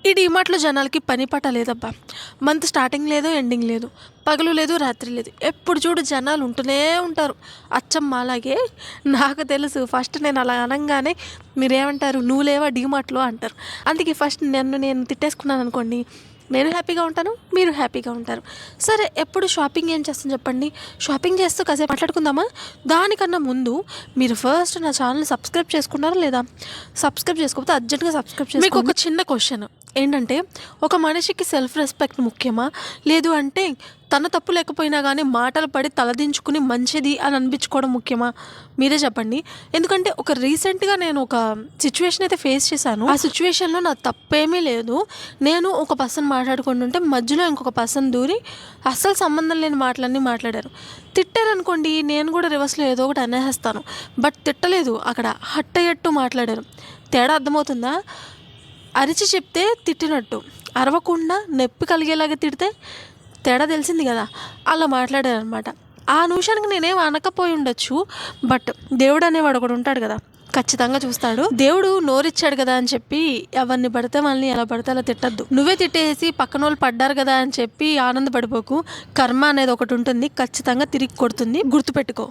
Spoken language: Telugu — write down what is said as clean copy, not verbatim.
ఈ డీమార్ట్‌లో జనాలకి పని పాట లేదబ్బా! మంత్ స్టార్టింగ్ లేదు, ఎండింగ్ లేదు. పగలు లేదు, రాత్రి లేదు. ఎప్పుడు చూడు జనాలు ఉంటూనే ఉంటారు. అచ్చం మాలాగే. నాకు తెలుసు ఫస్ట్ నేను అలా అనంగానే మీరేమంటారు? "నువ్వు లేవా డీమార్ట్‌లో" అంటారు. అందుకే ఫస్ట్ నన్ను నేను తిట్టేసుకున్నాననుకోండి, నేను హ్యాపీగా ఉంటాను, మీరు హ్యాపీగా ఉంటారు. సరే ఎప్పుడు షాపింగ్ ఏం చేస్తాను చెప్పండి? షాపింగ్ చేస్తూ కాసేపు మాట్లాడుకుందామా? దానికన్నా ముందు మీరు ఫస్ట్ నా ఛానల్‌ని సబ్స్క్రైబ్ చేసుకున్నారా లేదా? సబ్స్క్రైబ్ చేసుకోకపోతే అర్జెంట్‌గా సబ్స్క్రైబ్ చేసుకోండి. మీకు ఒక చిన్న క్వెషన్ ఏంటంటే, ఒక మనిషికి సెల్ఫ్ రెస్పెక్ట్ ముఖ్యమా? లేదు అంటే తన తప్పు లేకపోయినా గానీ మాటలు పడి తలదించుకుని మంచిది అని అనిపించుకోవడం ముఖ్యమా? మీరే చెప్పండి. ఎందుకంటే రీసెంట్‌గా నేను ఒక సిట్యుయేషన్ అయితే ఫేస్ చేశాను. ఆ సిట్యుయేషన్‌లో నా తప్పేమీ లేదు. నేను ఒక పర్సన్ మాట్లాడుకుంటుంటే మధ్యలో ఇంకొక పర్సన్ దూరి అస్సలు సంబంధం లేని మాటలన్నీ మాట్లాడారు. తిట్టారనుకోండి నేను కూడా రివర్స్‌లో ఏదో ఒకటి అనేసేస్తాను. బట్ తిట్టలేదు. అక్కడ హర్ట్ అయ్యేట్టు మాట్లాడారు. తేడా అర్థమవుతుందా? అరిచి చెప్తే తిట్టినట్టు, అరవకుండా నొప్పి కలిగేలాగా తిడితే తేడా తెలిసింది కదా! అలా మాట్లాడారనమాట. ఆ నిమిషానికి నేనేం అనకపోయి ఉండొచ్చు. బట్ దేవుడు అనేవాడు ఒకడు ఉంటాడు కదా! ఖచ్చితంగా చూస్తాడు. దేవుడు నోరిచ్చాడు కదా అని చెప్పి ఎవరిని పడితే వాళ్ళని ఎలా పడితే అలా తిట్టద్దు. నువ్వే తిట్టేసి పక్కనోళ్ళు పడ్డారు కదా అని చెప్పి ఆనందపడిపోకు. కర్మ అనేది ఒకటి ఉంటుంది. ఖచ్చితంగా తిరిగి కొడుతుంది. గుర్తుపెట్టుకో.